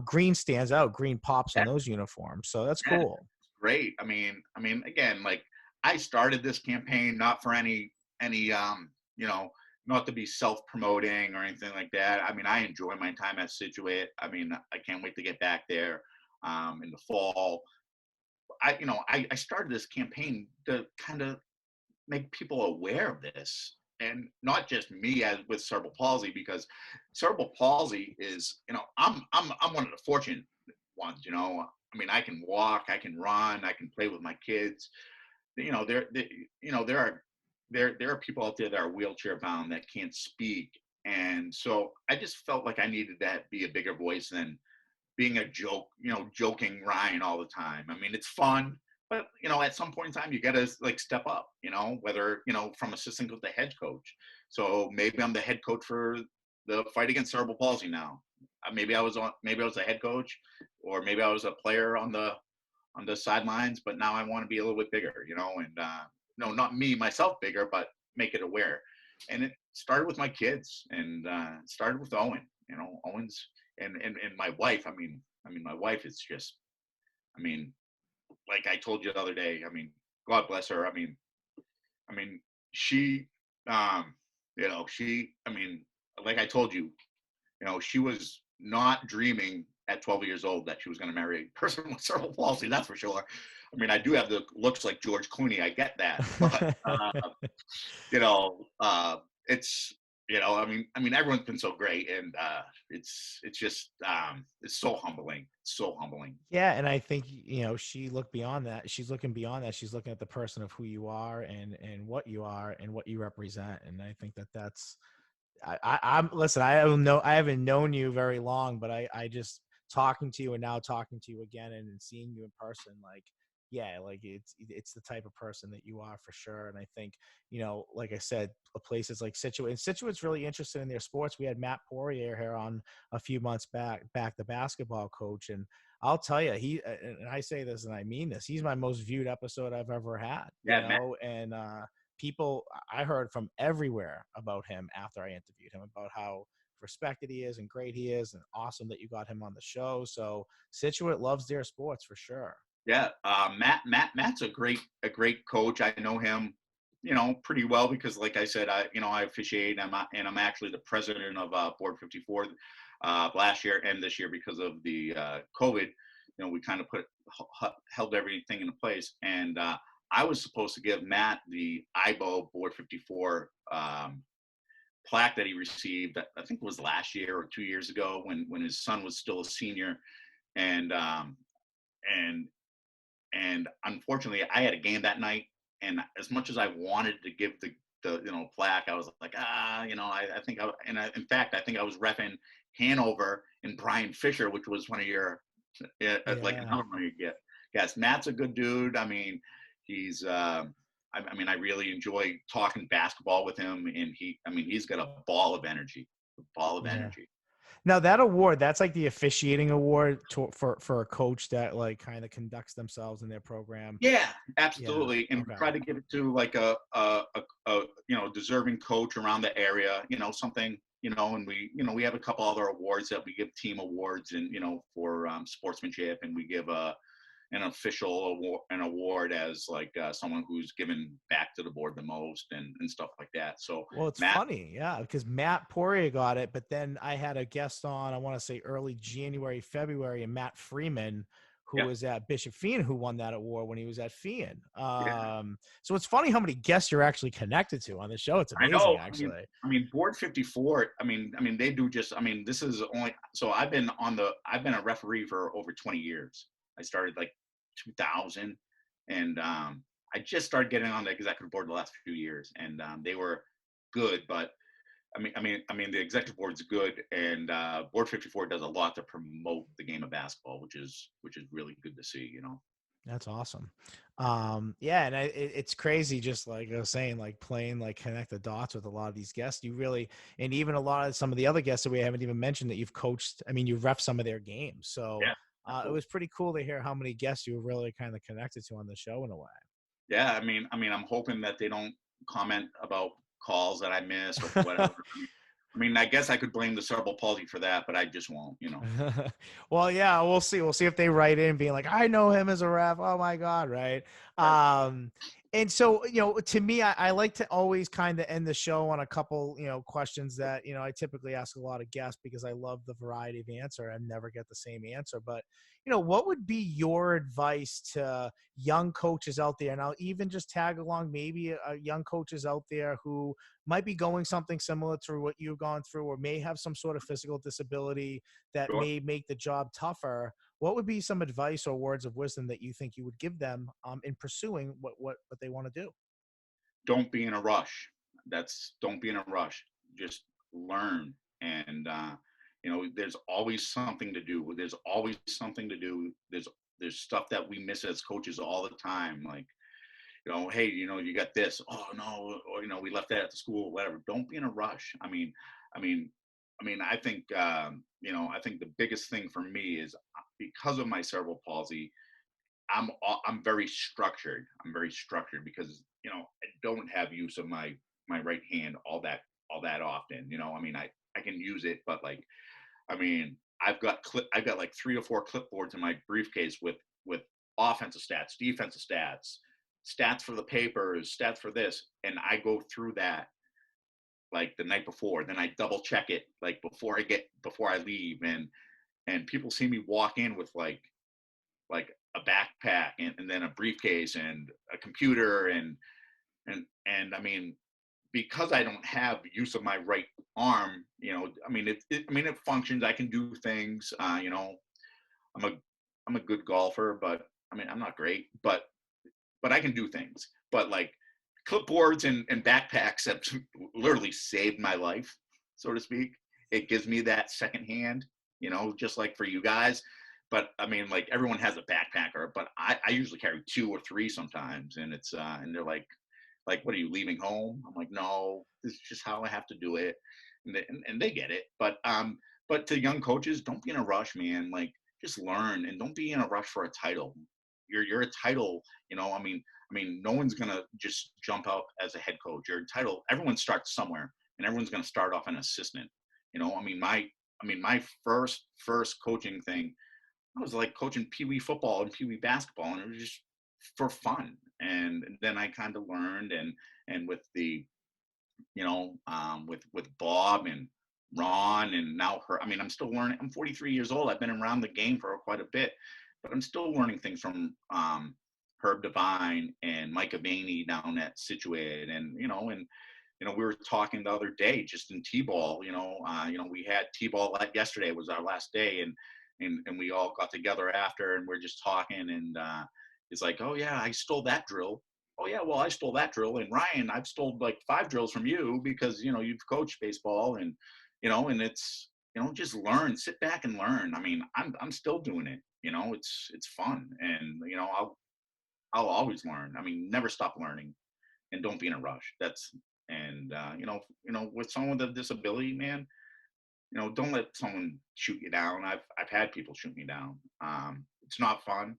green stands out, green pops on Yeah, those uniforms, so that's yeah, cool. it's great. I mean, again, like I started this campaign not for any you know, not to be self-promoting or anything like that. I mean, I enjoy my time at Situate. I mean, I can't wait to get back there in the fall. I started this campaign to kind of make people aware of this, and not just me as with cerebral palsy, because cerebral palsy is, I'm one of the fortunate ones. I mean, I can walk, I can run, I can play with my kids. There are there are people out there that are wheelchair bound that can't speak, and so I just felt like I needed to be a bigger voice than being a joke, joking Ryan all the time. I mean, it's fun, but at some point in time, you got to like step up. Whether from assistant coach to head coach. So maybe I'm the head coach for the fight against cerebral palsy now. Maybe I was a head coach, or maybe I was a player on the sidelines. But now I want to be a little bit bigger, and no, not me myself bigger, but make it aware. And it started with my kids, and started with Owen. Owen's and my wife. I mean, my wife is just. I mean, like I told you the other day. I mean, God bless her. I mean, she, she. I mean, like I told you, she was not dreaming at 12 years old that she was going to marry a person with cerebral palsy. That's for sure. I mean, I do have the looks like George Clooney. I get that, but you know, it's I mean, everyone's been so great, and it's just it's so humbling, so humbling. Yeah, and I think she looked beyond that. She's looking beyond that. She's looking at the person of who you are and what you are and what you represent. And I think that that's I'm listen. I haven't known you very long, but I just talking to you and now talking to you again and seeing you in person, like yeah, like it's the type of person that you are for sure. And I think like I said, places like Scituate, and Situate's really interested in their sports. We had Matt Poirier here on a few months back the basketball coach, and I'll tell you, and I say this and I mean this, he's my most viewed episode I've ever had. Yeah, man. And people, I heard from everywhere about him after I interviewed him about how respected he is and great he is, and awesome that you got him on the show. So Scituate loves their sports for sure. Yeah, Matt's a great coach. I know him, pretty well because, like I said, I officiate. And I'm actually the president of Board 54 last year and this year because of the COVID. We kind of held everything into place, and I was supposed to give Matt the IBO Board 54 plaque that he received. I think it was last year or 2 years ago when his son was still a senior, and and and unfortunately, I had a game that night, and as much as I wanted to give the plaque, I was like, I think in fact, I think I was reffing Hanover and Brian Fisher, which was one of your like Yeah. another one of your guests. Matt's a good dude. I mean, he's I really enjoy talking basketball with him, and he's got a ball of energy, a ball of Yeah. energy. Now that award, that's like the officiating award for a coach that like kind of conducts themselves in their program. Yeah, Yeah. absolutely. And we Okay. try to give it to like a deserving coach around the area, something, and we have a couple other awards that we give, team awards, and for sportsmanship, and we give an official award, an award as like someone who's given back to the board the most, and stuff like that. So Well, it's Matt, funny, yeah, because Matt Poirier got it, but then I had a guest on, I want to say early January, February, and Matt Freeman, who yeah, was at Bishop Fien, who won that award when he was at Fien. yeah, So it's funny how many guests you're actually connected to on the show. It's I amazing, know. actually. Board 54. They do just. This is only. So I've been a referee for over 20 years. I started like 2000, and I just started getting on the executive board the last few years, and they were good, but the executive board's good, and Board 54 does a lot to promote the game of basketball, which is really good to see. That's awesome. Yeah, and it's crazy, just like I was saying, like playing, like connect the dots with a lot of these guests. You really, and even a lot of some of the other guests that we haven't even mentioned that you've coached. I mean, you've ref some of their games, so Yeah, it absolutely. was pretty cool to hear how many guests you were really kind of connected to on the show in a way. Yeah, I'm hoping that they don't comment about calls that I miss or whatever. I guess I could blame the cerebral palsy for that, but I just won't. Well, yeah, we'll see. We'll see if they write in being like, I know him as a ref. Oh my God. Right. Right. And so, to me, I like to always kind of end the show on a couple, questions that, I typically ask a lot of guests because I love the variety of answer and never get the same answer. But, what would be your advice to young coaches out there? And I'll even just tag along maybe young coaches out there who might be going something similar to what you've gone through, or may have some sort of physical disability that Sure. may make the job tougher. What would be some advice or words of wisdom that you think you would give them in pursuing what they want to do? Don't be in a rush. Don't be in a rush. Just learn, and there's always something to do. There's always something to do. There's stuff that we miss as coaches all the time, like hey, you got this. Oh no, or we left that at the school, whatever. Don't be in a rush. I mean, I think the biggest thing for me is because of my cerebral palsy. I'm very structured. I'm very structured because I don't have use of my right hand all that often. I can use it, but like I've got like 3 or 4 clipboards in my briefcase with offensive stats, defensive stats, stats for the papers, stats for this, and I go through that like the night before. Then I double check it like before I leave, and people see me walk in with like a backpack and then a briefcase and a computer and because I don't have use of my right arm, it functions. I can do things. I'm a I'm a good golfer, but I'm not great, but I can do things. But like clipboards and backpacks have literally saved my life, so to speak. It gives me that second hand, just like for you guys. But like everyone has a backpacker, but I usually carry 2 or 3 sometimes, and and they're like, what are you leaving home? I'm like, no, this is just how I have to do it, and they get it. But to young coaches, don't be in a rush, man. Like, just learn and don't be in a rush for a title. You're a title, no one's gonna just jump out as a head coach. Your title, everyone starts somewhere, and everyone's gonna start off an assistant. My first coaching thing, I was like coaching pee wee football and pee wee basketball, and it was just for fun. And then I kind of learned, and with the with Bob and Ron and now her. I'm still learning. I'm 43 years old. I've been around the game for quite a bit, but I'm still learning things from Herb Devine and Mike Avaney down at Scituate, and we were talking the other day just in T-ball. We had T-ball like yesterday was our last day, and we all got together after, and we're just talking, and it's like, oh yeah, I stole that drill. Oh yeah, well I stole that drill, and Ryan, I've stole like 5 drills from you because you've coached baseball, and it's just learn, sit back and learn. I'm still doing it. It's fun, and I'll always learn. Never stop learning, and don't be in a rush. That's and with someone with a disability, man, don't let someone shoot you down. I've had people shoot me down. It's not fun.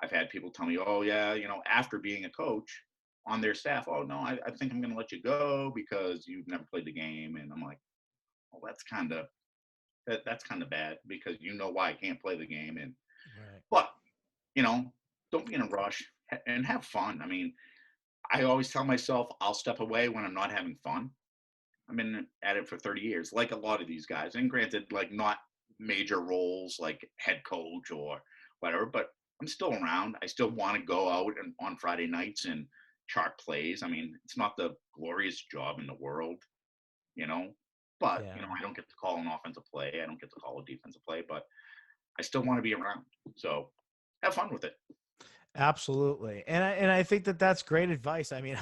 I've had people tell me, oh yeah, after being a coach on their staff, oh no, I think I'm going to let you go because you've never played the game. And I'm like, well, that's kind of bad because why I can't play the game. Right. But you know, don't be in a rush and have fun. I always tell myself I'll step away when I'm not having fun. I've been at it for 30 years, like a lot of these guys. And granted, like not major roles like head coach or whatever, but I'm still around. I still want to go out and on Friday nights and chart plays. It's not the glorious job in the world, you know, but Yeah. I don't get to call an offensive play. I don't get to call a defensive play, but I still want to be around. So have fun with it. Absolutely. And I think that that's great advice. I mean,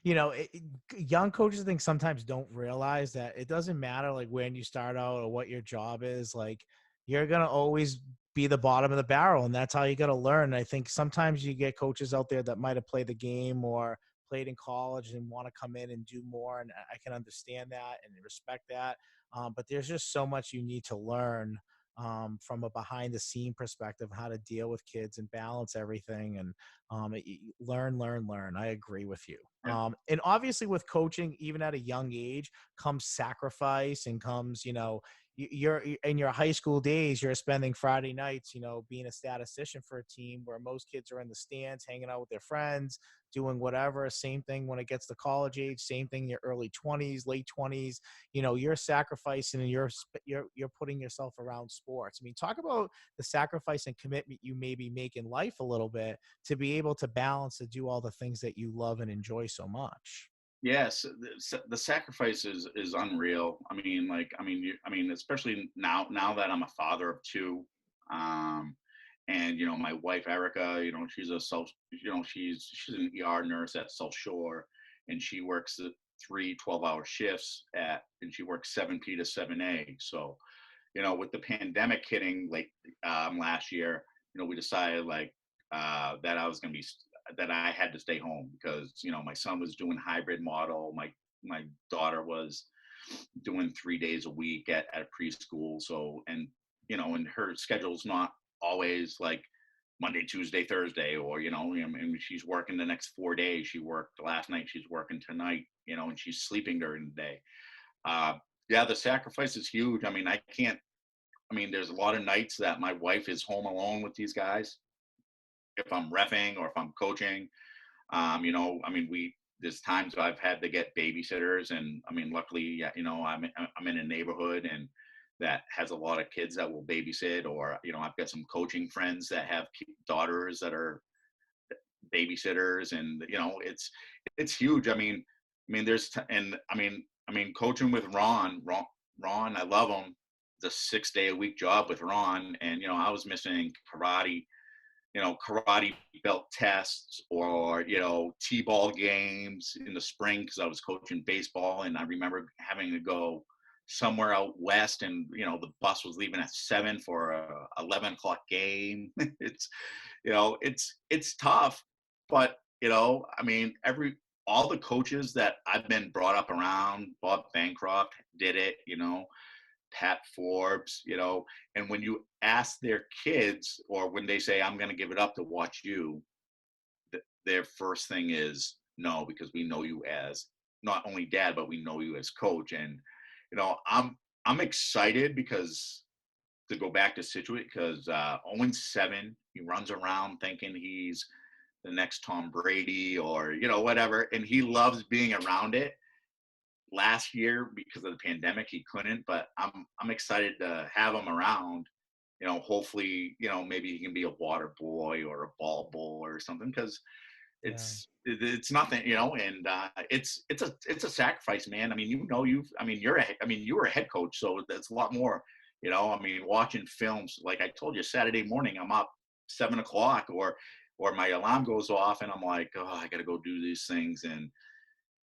young coaches, I think, sometimes don't realize that it doesn't matter like when you start out or what your job is. Like, you're going to always be the bottom of the barrel, and that's how you got to learn. And I think sometimes you get coaches out there that might have played the game or played in college and want to come in and do more, and I can understand that and respect that. But there's just so much you need to learn from a behind the scene perspective, how to deal with kids and balance everything, and learn. I agree with you. Yeah. And obviously with coaching, even at a young age, comes sacrifice and comes, you're in your high school days, you're spending Friday nights, being a statistician for a team where most kids are in the stands, hanging out with their friends, doing whatever. Same thing when it gets to college age, same thing in your early 20s, late 20s. You're sacrificing and you're putting yourself around sports. I mean, talk about the sacrifice and commitment you maybe make in life a little bit to be able to balance to do all the things that you love and enjoy so much. Yes, the sacrifice is unreal. I mean, like, I mean, especially now that I'm a father of two, um, and my wife Erica, she's a she's an ER nurse at South Shore, and she works at 3 12-hour shifts and she works 7P to 7A. So, with the pandemic hitting like last year, we decided like that that I had to stay home because my son was doing hybrid model, my daughter was doing 3 days a week at a preschool. So and her schedule's not always like Monday, Tuesday, Thursday, or I mean, she's working the next 4 days. She worked last night, she's working tonight, and she's sleeping during the day. Uh, yeah, the sacrifice is huge. I mean, I can't. I mean, there's a lot of nights that my wife is home alone with these guys if I'm refing or if I'm coaching. I mean, there's times I've had to get babysitters, and I mean, luckily, yeah, I'm in a neighborhood and that has a lot of kids that will babysit, or I've got some coaching friends that have daughters that are babysitters, and it's huge. There's and coaching with Ron, I love him. It's a 6 day a week job with Ron, and I was missing karate belt tests, or t-ball games in the spring because I was coaching baseball, and I remember having to go somewhere out west, and the bus was leaving at 7 for a 11 o'clock game. It's tough, but all the coaches that I've been brought up around, Bob Bancroft did it, Pat Forbes, and when you ask their kids, or when they say, I'm going to give it up to watch you, their first thing is no, because we know you as not only dad, but we know you as coach. And, I'm excited because to go back to Scituate, because 0-7, he runs around thinking he's the next Tom Brady or, whatever. And he loves being around it. Last year, because of the pandemic, he couldn't, but I'm excited to have him around. Hopefully, maybe he can be a water boy or a ball boy or something, because Yeah. it's nothing, and it's a sacrifice, man. I mean, you were a head coach, so that's a lot more. Watching films, like I told you, Saturday morning, I'm up 7 o'clock, or my alarm goes off, and I'm like, oh, I got to go do these things, and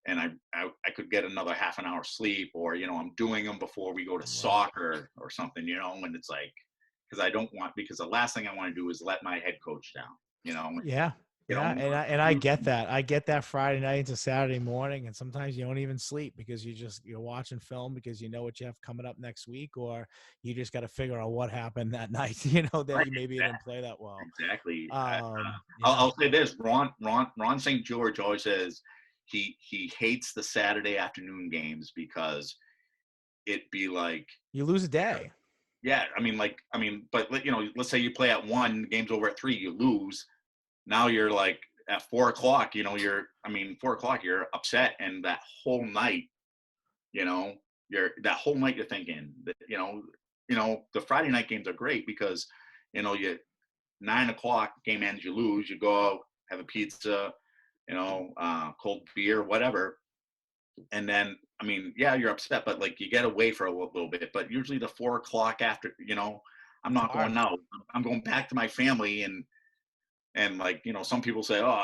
I could get another half an hour sleep, or I'm doing them before we go to Right. soccer or something, and it's like, because the last thing I want to do is let my head coach down, and, Yeah. Yeah, and I get that. I get that Friday night into Saturday morning, and sometimes you don't even sleep because you're watching film because you know what you have coming up next week, or you just got to figure out what happened that night. That right, you maybe didn't play that well. exactly. Yeah. I'll say this: Ron St. George always says he hates the Saturday afternoon games because it'd be like, You lose a day. yeah, but let's say you play at 1, the game's over at 3, you lose. Now you're like at 4 o'clock, 4 o'clock, you're upset. And that whole night, you know, you're thinking that, the Friday night games are great because, you 9 o'clock game ends, you lose, you go out, have a pizza, cold beer, whatever. And then, yeah, you're upset, but like you get away for a little bit. But usually the 4 o'clock after, I'm It's not hard. going out. I'm going back to my family, and And like, some people say, oh,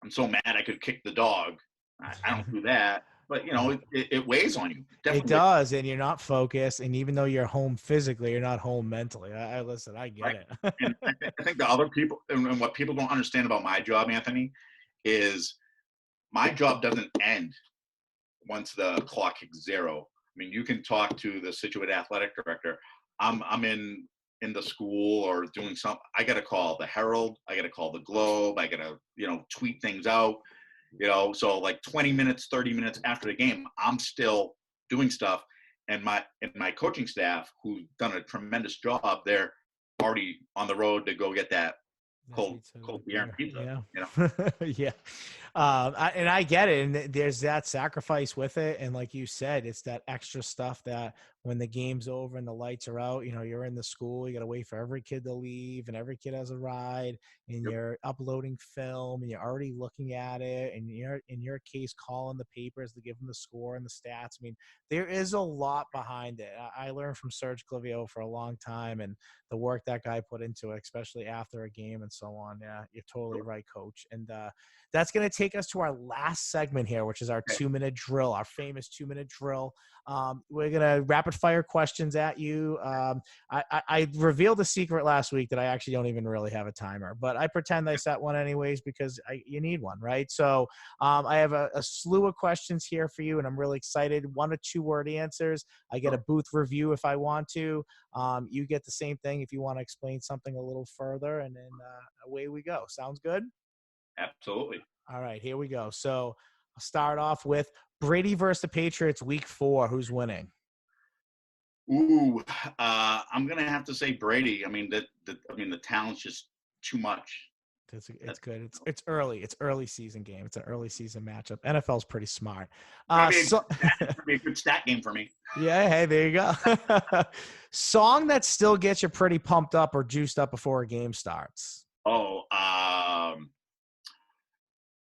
I'm so mad I could kick the dog. I don't do that. But, Yeah. it weighs on you. It Definitely weighs, does, and you're not focused, and even though you're home physically, you're not home mentally. I listen, I get right? it. And I think the other people, and what people don't understand about my job, Anthony, is my job doesn't end once the clock hits zero. I mean, you can talk to the Scituate athletic director. I'm in the school or doing something. I got to call the Herald. I got to call the Globe. I got to tweet things out. So like 20 minutes, 30 minutes after the game, I'm still doing stuff, and my coaching staff, who's done a tremendous job, they're already on the road to go get that That cold pizza, cold that beer and beer, pizza. yeah. And I get it, and there's that sacrifice with it, and like you said, it's that extra stuff that when the game's over and the lights are out, you're in the school, you got to wait for every kid to leave, and every kid has a ride, and Yep. you're uploading film, and you're already looking at it, and you're in your case calling the papers to give them the score and the stats. I mean, there is a lot behind it. I learned from Serge Clivio for a long time, and the work that guy put into it, especially after a game and so on. Yeah, you're totally right, coach. And that's going to take us to our last segment here, which is our Okay. 2-minute drill, our famous 2-minute drill. We're going to rapid fire questions at you. I revealed a secret last week that I actually don't even really have a timer, but I pretend I set one anyways because you need one, right? So I have a slew of questions here for you, and I'm really excited. 1 or 2 word answers. I get a booth review if I want to. You get the same thing if you want to explain something a little further, and then away we go. Sounds good? Absolutely. All right, here we go. So I'll start off with Brady versus the Patriots, week 4. Who's winning? Ooh, I'm gonna have to say Brady. I mean, the talent's just too much. It's good. It's early. It's early season game. It's an early season matchup. NFL's pretty smart. Gonna be a So it's gonna be a good stat game for me. yeah, hey, there you go. Song that still gets you pretty pumped up or juiced up before a game starts. Oh,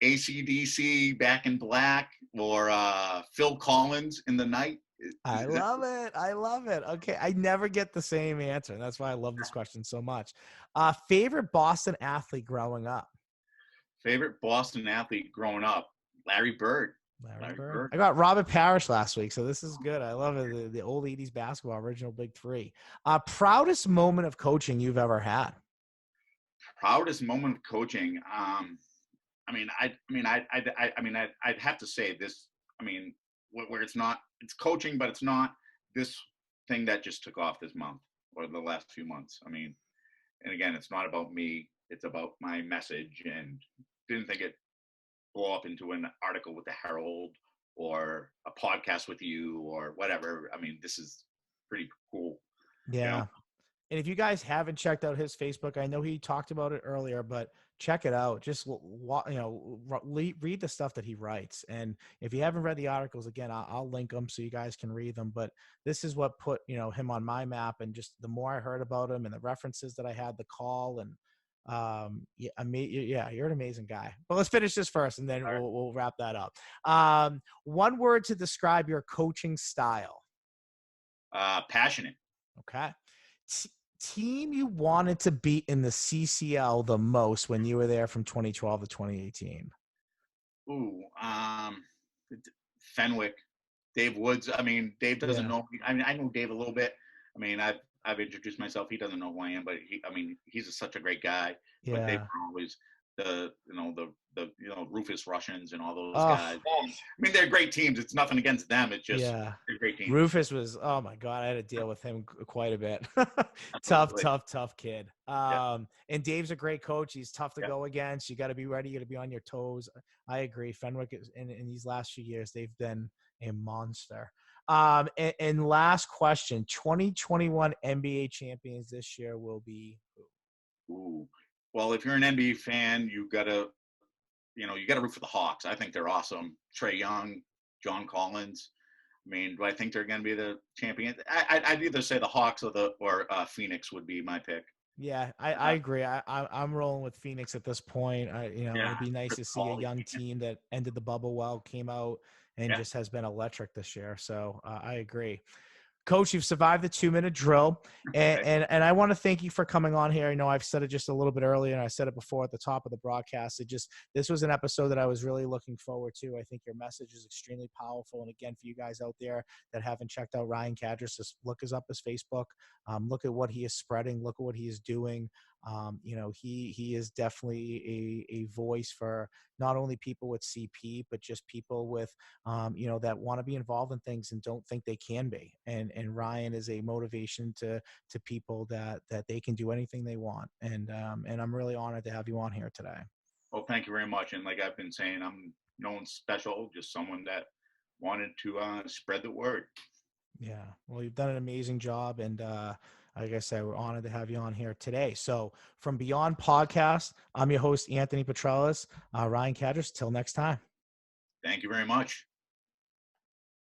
AC/DC, Back in Black, or Phil Collins, In the Night. I love it. I love it. Okay. I never get the same answer. That's why I love this question so much. Favorite Boston athlete growing up? Favorite Boston athlete growing up? Larry Bird. Larry Larry Bird. Bird. I got Robert Parrish last week, so this is good. I love it. The old 80s basketball, original Big Three. Proudest moment of coaching you've ever had? Proudest moment of coaching. I'd have to say this. I mean, where it's coaching, but it's not this thing that just took off this month or the last few months. I mean, and again, it's not about me. It's about my message, and didn't think it blow up into an article with the Herald or a podcast with you or whatever. I mean, this is pretty cool. You know, Yeah. And if you guys haven't checked out his Facebook, I know he talked about it earlier, but check it out. Just read the stuff that he writes. And if you haven't read the articles, again, I'll link them so you guys can read them. But this is what put him on my map. And just the more I heard about him and the references that I had, the call and you're an amazing guy. But let's finish this first, and then we'll wrap that up. One word to describe your coaching style. passionate. Okay. Team you wanted to beat in the CCL the most when you were there from 2012 to 2018? Ooh, Fenwick, Dave Woods. I mean, Dave doesn't know me. I mean, I know Dave a little bit. I mean, I've introduced myself. He doesn't know who I am, but he's such a great guy. But they Yeah. were always the Rufus Russians and all those Oh, guys. I mean, they're great teams. It's nothing against them. It's just yeah. they're great teams. Rufus was, oh my God, I had to deal with him quite a bit. Absolutely. Tough kid. Yeah. And Dave's a great coach. He's tough to Yeah. go against. You got to be ready. You got to be on your toes. I agree. Fenwick is, in these last few years, they've been a monster. And last question, 2021 NBA champions this year will be who? Ooh. Well, if you're an NBA fan, you gotta root for the Hawks. I think they're awesome. Trae Young, John Collins. I mean, do I think they're going to be the champion? I'd either say the Hawks or Phoenix would be my pick. Yeah, I agree. I'm rolling with Phoenix at this point. It'd be nice to see a young team that ended the bubble well, came out and just has been electric this year. So I agree. Coach, you've survived the 2-minute drill. And, Okay. and I want to thank you for coming on here. I know I've said it just a little bit earlier, and I said it before at the top of the broadcast. This was an episode that I was really looking forward to. I think your message is extremely powerful. And again, for you guys out there that haven't checked out Ryan Cadres, just look us up his Facebook. Look at what he is spreading. Look at what he is doing. He is definitely a voice for not only people with CP, but just people with that want to be involved in things and don't think they can be. And Ryan is a motivation to people that they can do anything they want. And I'm really honored to have you on here today. Well, thank you very much. And like I've been saying, I'm no one special, just someone that wanted to spread the word. Yeah. Well, you've done an amazing job. And like I said, we're honored to have you on here today. So from Beyond Podcast, I'm your host, Anthony Petrellis. Ryan Cadres, till next time. Thank you very much.